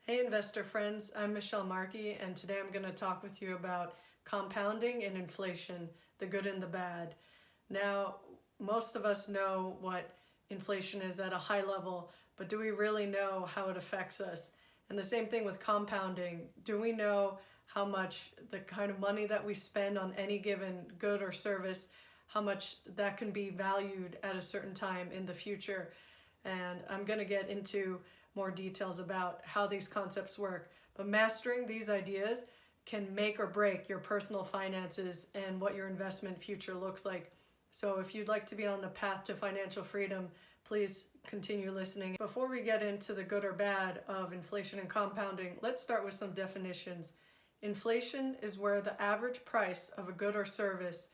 Hey investor friends, I'm Michelle Markey, and today I'm going to talk with you about compounding and inflation, the good and the bad. Now, most of us know what inflation is at a high level, but do we really know how it affects us? And the same thing with compounding. Do we know how much the kind of money that we spend on any given good or service, how much that can be valued at a certain time in the future? And I'm going to get into more details about how these concepts work. But mastering these ideas can make or break your personal finances and what your investment future looks like. So if you'd like to be on the path to financial freedom, please continue listening. Before we get into the good or bad of inflation and compounding, let's start with some definitions. Inflation is where the average price of a good or service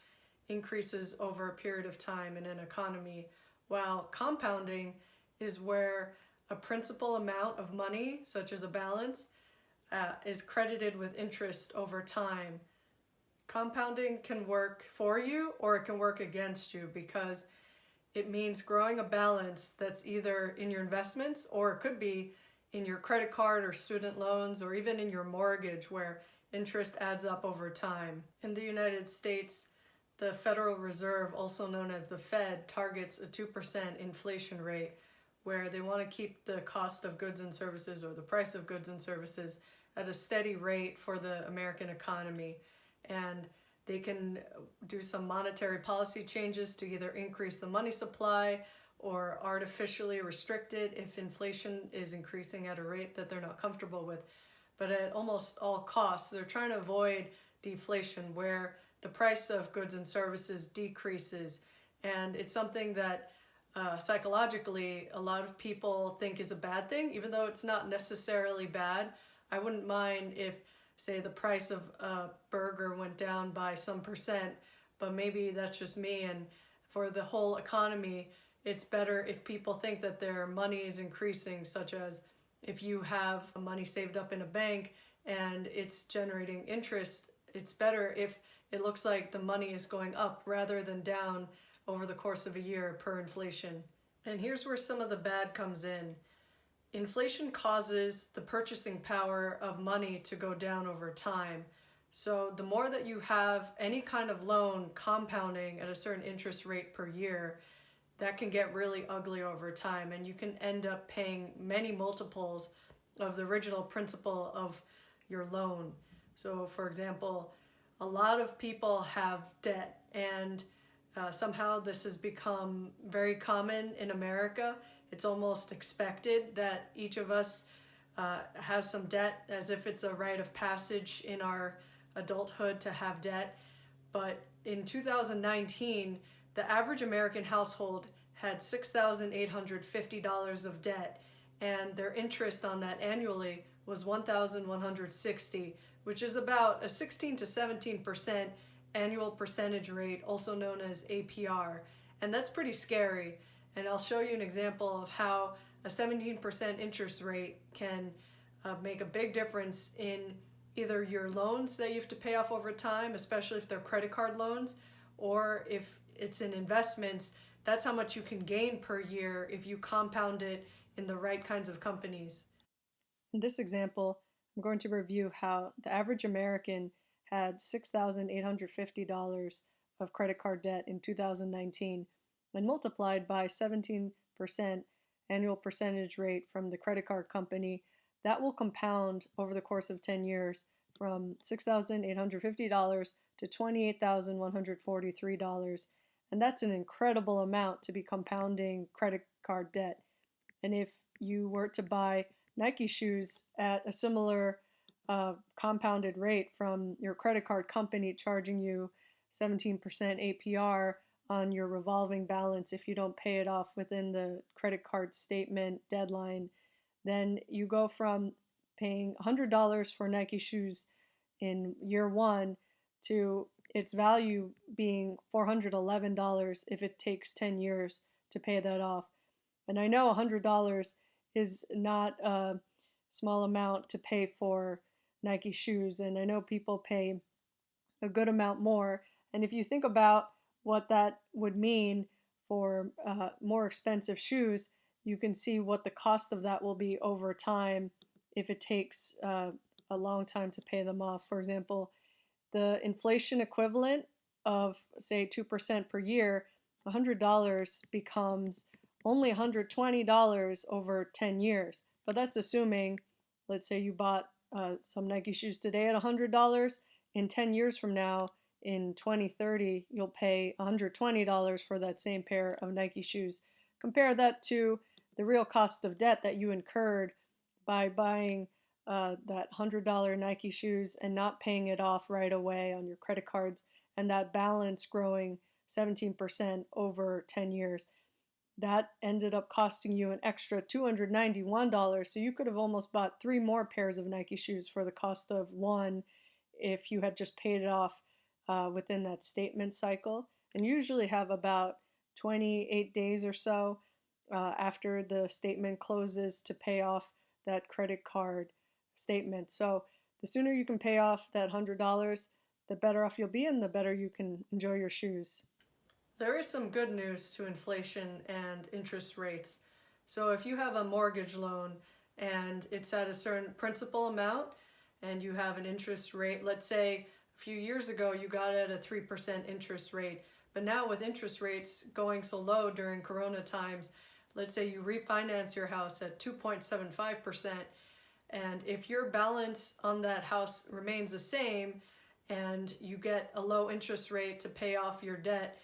increases over a period of time in an economy, while compounding is where a principal amount of money, such as a balance, is credited with interest over time. Compounding can work for you or it can work against you because it means growing a balance that's either in your investments or it could be in your credit card or student loans or even in your mortgage where interest adds up over time. In the United States, the Federal Reserve, also known as the Fed, targets a 2% inflation rate where they want to keep the cost of goods and services or the price of goods and services at a steady rate for the American economy. And they can do some monetary policy changes to either increase the money supply or artificially restrict it if inflation is increasing at a rate that they're not comfortable with. But at almost all costs, they're trying to avoid deflation where the price of goods and services decreases. And it's something that psychologically a lot of people think is a bad thing, even though it's not necessarily bad. I wouldn't mind if, say, the price of a burger went down by some percent, but maybe that's just me. And for the whole economy, it's better if people think that their money is increasing, such as if you have money saved up in a bank and it's generating interest, it's better if it looks like the money is going up rather than down over the course of a year per inflation. And here's where some of the bad comes in. Inflation causes the purchasing power of money to go down over time. So the more that you have any kind of loan compounding at a certain interest rate per year, that can get really ugly over time, and you can end up paying many multiples of the original principal of your loan. So for example, a lot of people have debt, and somehow this has become very common in America. It's almost expected that each of us has some debt, as if it's a rite of passage in our adulthood to have debt. But in 2019, the average American household had $6,850 of debt, and their interest on that annually was $1,160, which is about a 16 to 17% annual percentage rate, also known as APR. And that's pretty scary. And I'll show you an example of how a 17% interest rate can make a big difference in either your loans that you have to pay off over time, especially if they're credit card loans, or if it's in investments. That's how much you can gain per year if you compound it in the right kinds of companies. In this example, I'm going to review how the average American had $6,850 of credit card debt in 2019 and multiplied by 17% annual percentage rate from the credit card company. That will compound over the course of 10 years from $6,850 to $28,143. And that's an incredible amount to be compounding credit card debt. And if you were to buy Nike shoes at a similar compounded rate from your credit card company charging you 17% APR on your revolving balance if you don't pay it off within the credit card statement deadline, then you go from paying $100 for Nike shoes in year one to its value being $411 if it takes 10 years to pay that off. And I know $100 is not a small amount to pay for Nike shoes, and I know people pay a good amount more. And if you think about what that would mean for more expensive shoes, you can see what the cost of that will be over time if it takes a long time to pay them off. For example, the inflation equivalent of, say, 2% per year, $100 becomes only $120 over 10 years. But that's assuming, let's say you bought some Nike shoes today at $100. In 10 years from now, in 2030, you'll pay $120 for that same pair of Nike shoes. Compare that to the real cost of debt that you incurred by buying that $100 Nike shoes and not paying it off right away on your credit cards, and that balance growing 17% over 10 years. That ended up costing you an extra $291. So you could have almost bought 3 more pairs of Nike shoes for the cost of one if you had just paid it off within that statement cycle. And you usually have about 28 days or so after the statement closes to pay off that credit card statement. So the sooner you can pay off that $100, the better off you'll be and the better you can enjoy your shoes. There is some good news to inflation and interest rates. So if you have a mortgage loan and it's at a certain principal amount and you have an interest rate, let's say a few years ago you got it at a 3% interest rate, but now with interest rates going so low during Corona times, let's say you refinance your house at 2.75%, and if your balance on that house remains the same and you get a low interest rate to pay off your debt,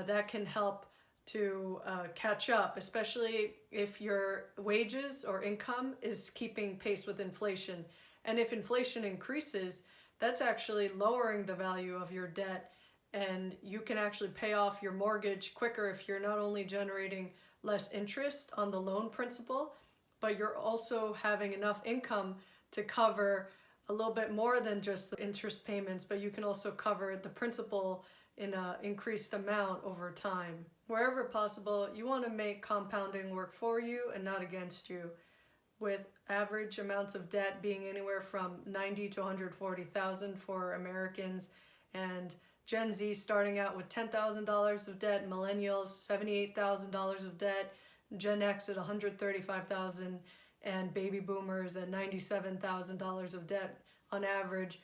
that can help to catch up, especially if your wages or income is keeping pace with inflation. And if inflation increases, that's actually lowering the value of your debt, and you can actually pay off your mortgage quicker if you're not only generating less interest on the loan principal, but you're also having enough income to cover a little bit more than just the interest payments, but you can also cover the principal in an increased amount over time. Wherever possible, you want to make compounding work for you and not against you, with average amounts of debt being anywhere from 90 to 140,000 for Americans, and Gen Z starting out with $10,000 of debt, millennials $78,000 of debt, Gen X at $135,000, and baby boomers at $97,000 of debt on average.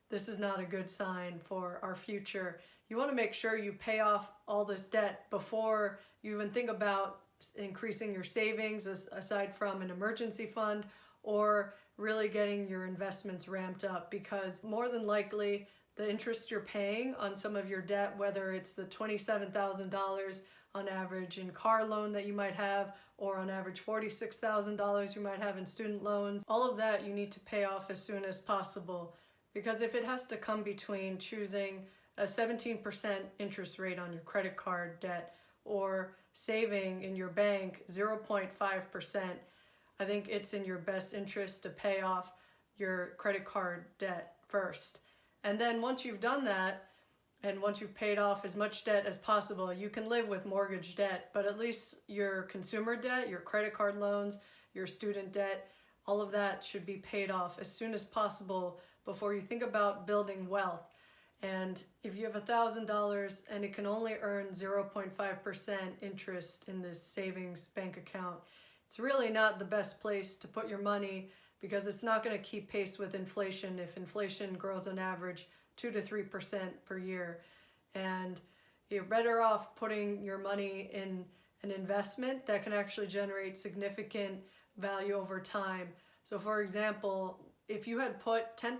This is not a good sign for our future. You want to make sure you pay off all this debt before you even think about increasing your savings aside from an emergency fund or really getting your investments ramped up, because more than likely the interest you're paying on some of your debt, whether it's the $27,000 on average in car loan that you might have, or on average $46,000 you might have in student loans, all of that you need to pay off as soon as possible. Because if it has to come between choosing a 17% interest rate on your credit card debt or saving in your bank 0.5%, I think it's in your best interest to pay off your credit card debt first. And then once you've done that, and once you've paid off as much debt as possible, you can live with mortgage debt, but at least your consumer debt, your credit card loans, your student debt, all of that should be paid off as soon as possible before you think about building wealth. And if you have $1,000 and it can only earn 0.5% interest in this savings bank account, it's really not the best place to put your money, because it's not going to keep pace with inflation if inflation grows on average 2 to 3% per year. And you're better off putting your money in an investment that can actually generate significant value over time. So for example, if you had put $10,000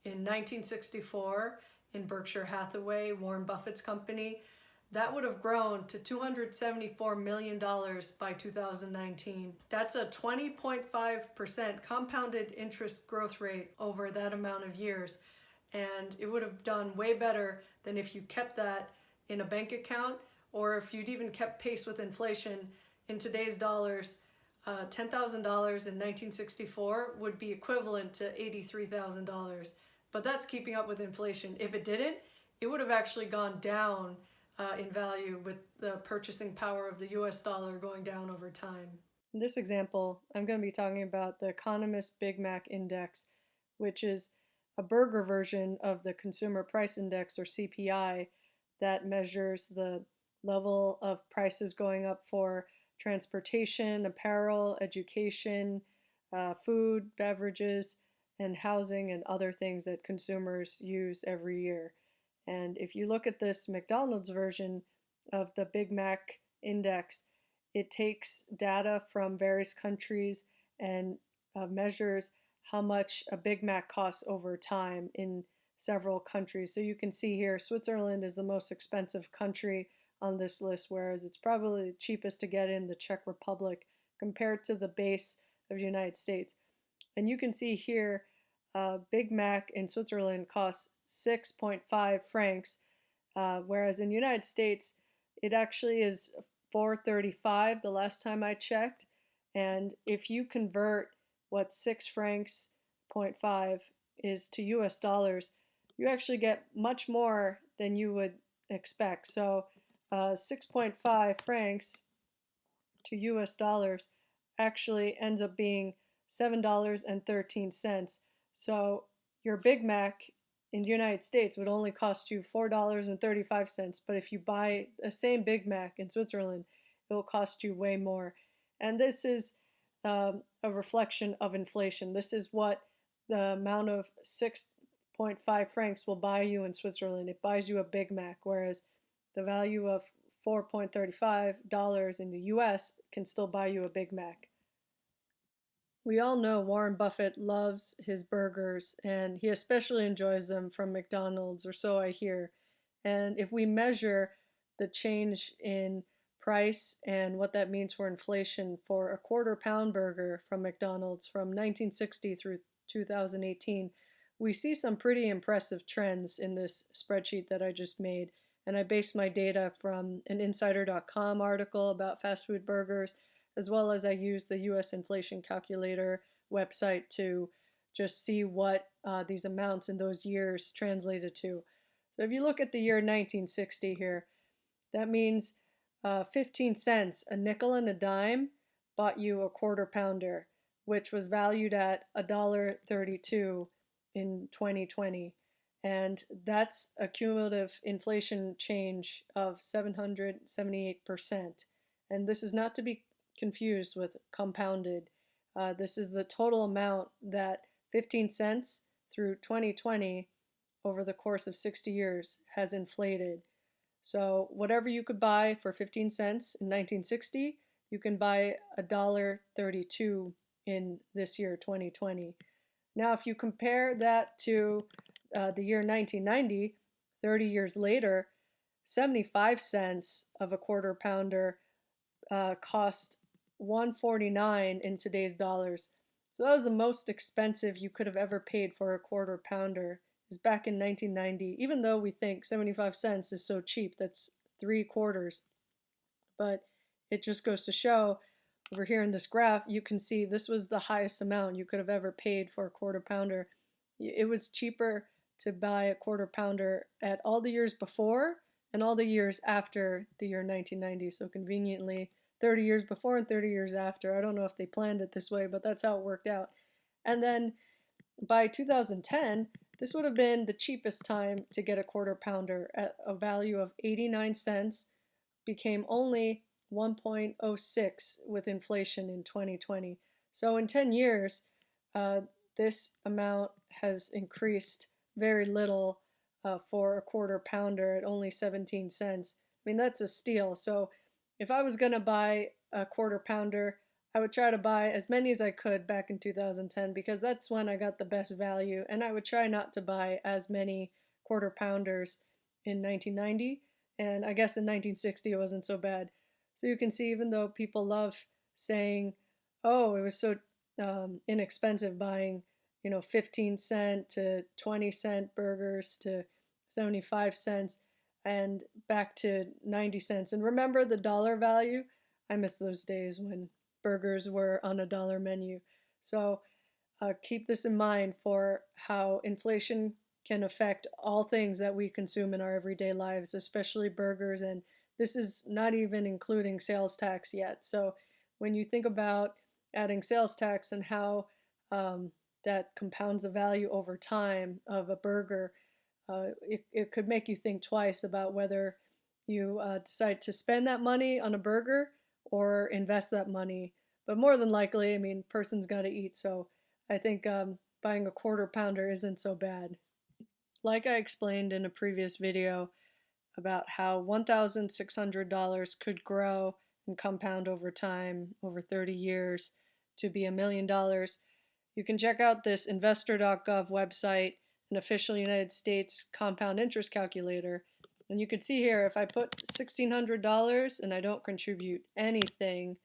in 1964 in Berkshire Hathaway, Warren Buffett's company, that would have grown to $274 million by 2019. That's a 20.5% compounded interest growth rate over that amount of years. And it would have done way better than if you kept that in a bank account, or if you'd even kept pace with inflation. In today's dollars, $10,000 in 1964 would be equivalent to $83,000. But that's keeping up with inflation. If it didn't, it would have actually gone down in value, with the purchasing power of the US dollar going down over time. In this example, I'm going to be talking about the Economist Big Mac Index, which is a burger version of the Consumer Price Index, or CPI, that measures the level of prices going up for transportation, apparel, education, food, beverages, and housing and other things that consumers use every year. And if you look at this McDonald's version of the Big Mac Index, it takes data from various countries and measures how much a Big Mac costs over time in several countries. So you can see here, Switzerland is the most expensive country on this list, whereas it's probably the cheapest to get in the Czech Republic compared to the base of the United States. And you can see here, Big Mac in Switzerland costs 6.5 francs, whereas in the United States, it actually is 4.35 the last time I checked. And if you convert what 6 francs point 5 is to US dollars, you actually get much more than you would expect. So 6.5 francs to US dollars actually ends up being $7.13. So your Big Mac in the United States would only cost you $4.35, but if you buy the same Big Mac in Switzerland, it will cost you way more. And this is a reflection of inflation. This is what the amount of 6.5 francs will buy you in Switzerland. It buys you a Big Mac, whereas the value of $4.35 in the US can still buy you a Big Mac. We all know Warren Buffett loves his burgers, and he especially enjoys them from McDonald's, or so I hear. And if we measure the change in price and what that means for inflation for a quarter pound burger from McDonald's from 1960 through 2018, we see some pretty impressive trends in this spreadsheet that I just made. And I based my data from an insider.com article about fast food burgers, as well as I use the US inflation calculator website to just see what these amounts in those years translated to. So if you look at the year 1960 here, that means 15 cents, a nickel and a dime, bought you a quarter pounder, which was valued at $1.32 in 2020. And that's a cumulative inflation change of 778%. And this is not to be confused with compounded. This is the total amount that 15 cents through 2020 over the course of 60 years has inflated. So whatever you could buy for 15 cents in 1960, you can buy $1.32 in this year, 2020. Now, if you compare that to the year 1990, 30 years later, 75 cents of a quarter pounder cost 149 in today's dollars. So that was the most expensive you could have ever paid for a quarter pounder, is back in 1990, even though we think 75 cents is so cheap, that's 3 quarters. But it just goes to show, over here in this graph, you can see this was the highest amount you could have ever paid for a quarter pounder. It was cheaper to buy a quarter pounder at all the years before and all the years after the year 1990. So conveniently, 30 years before and 30 years after. I don't know if they planned it this way, but that's how it worked out. And then by 2010, this would have been the cheapest time to get a quarter pounder at a value of 89 cents, became only 1.06 with inflation in 2020. So in 10 years, this amount has increased very little for a quarter pounder at only 17 cents. I mean, that's a steal. So if I was going to buy a quarter pounder, I would try to buy as many as I could back in 2010 because that's when I got the best value. And I would try not to buy as many quarter pounders in 1990. And I guess in 1960 it wasn't so bad. So you can see, even though people love saying, oh, it was so inexpensive buying, 15 cent to 20 cent burgers to 75 cents and back to 90 cents. And remember the dollar value? I miss those days when burgers were on a dollar menu. So keep this in mind for how inflation can affect all things that we consume in our everyday lives, especially burgers. And this is not even including sales tax yet. So when you think about adding sales tax and how that compounds the value over time of a burger, it could make you think twice about whether you decide to spend that money on a burger or invest that money. But more than likely, I mean, person's got to eat, so I think buying a quarter pounder isn't so bad. Like I explained in a previous video about how $1,600 could grow and compound over time, over 30 years, to be $1 million, you can check out this investor.gov website, an official United States compound interest calculator. And you can see here, if I put $1,600 and I don't contribute anything,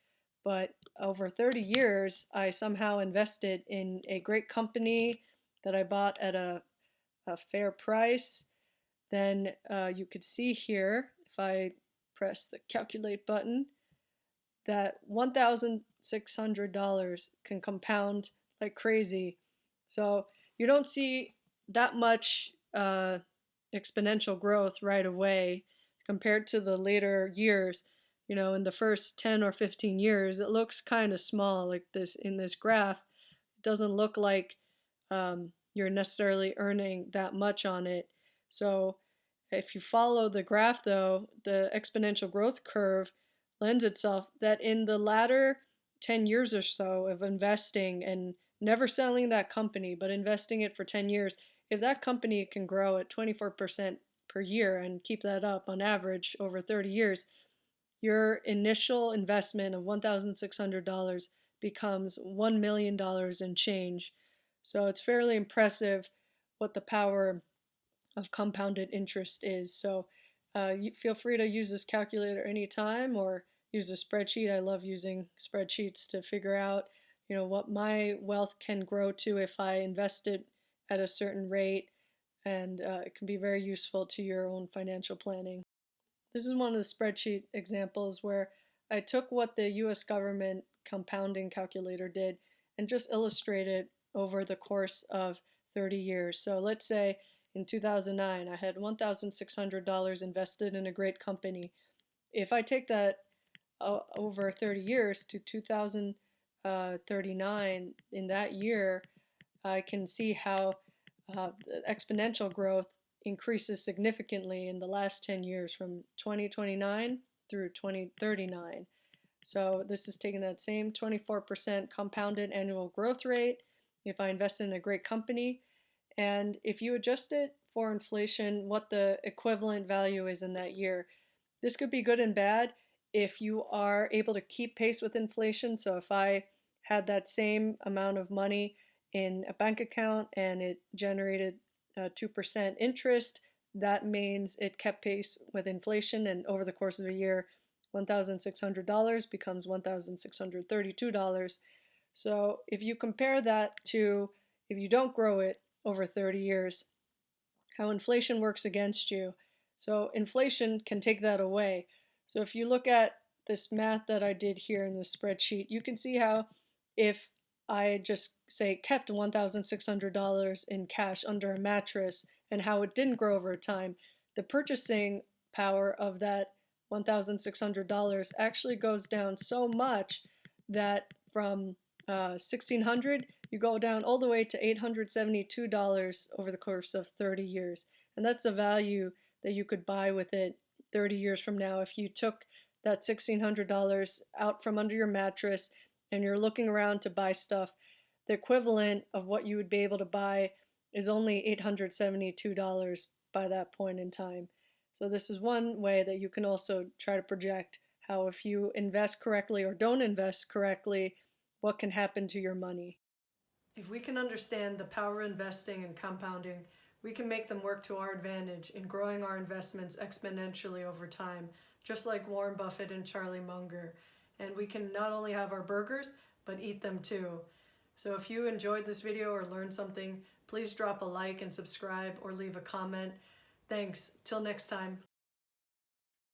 but over 30 years, I somehow invested in a great company that I bought at a fair price, then you could see here, if I press the calculate button, that $1,600 can compound like crazy. So you don't see that much exponential growth right away compared to the later years. You know, in the first 10 or 15 years, it looks kind of small like this in this graph. It doesn't look like you're necessarily earning that much on it. So if you follow the graph though, the exponential growth curve lends itself that in the latter 10 years or so of investing and never selling that company, but investing it for 10 years, if that company can grow at 24% per year and keep that up on average over 30 years, your initial investment of $1,600 becomes $1 million and change. So it's fairly impressive what the power of compounded interest is. So you feel free to use this calculator anytime or use a spreadsheet. I love using spreadsheets to figure out, what my wealth can grow to if I invested at a certain rate, and it can be very useful to your own financial planning. This is one of the spreadsheet examples where I took what the US government compounding calculator did and just illustrated over the course of 30 years. So let's say in 2009, I had $1,600 invested in a great company. If I take that over 30 years to 2039, in that year, I can see how the exponential growth increases significantly in the last 10 years from 2029 through 2039. So this is taking that same 24% compounded annual growth rate if I invest in a great company. And if you adjust it for inflation, what the equivalent value is in that year. This could be good and bad if you are able to keep pace with inflation. So if I had that same amount of money in a bank account and it generated 2% interest, that means it kept pace with inflation, and over the course of a year, $1,600 becomes $1,632. So if you compare that to if you don't grow it over 30 years, how inflation works against you. So inflation can take that away. So if you look at this math that I did here in this spreadsheet, you can see how if I just say kept $1,600 in cash under a mattress and how it didn't grow over time, the purchasing power of that $1,600 actually goes down so much that from 1,600 you go down all the way to $872 over the course of 30 years. And that's the value that you could buy with it 30 years from now if you took that $1,600 out from under your mattress and you're looking around to buy stuff. The equivalent of what you would be able to buy is only $872 by that point in time. So this is one way that you can also try to project how if you invest correctly or don't invest correctly, what can happen to your money. If we can understand the power of investing and compounding, we can make them work to our advantage in growing our investments exponentially over time, just like Warren Buffett and Charlie Munger. And we can not only have our burgers, but eat them too. So if you enjoyed this video or learned something, please drop a like and subscribe or leave a comment. Thanks. Till next time.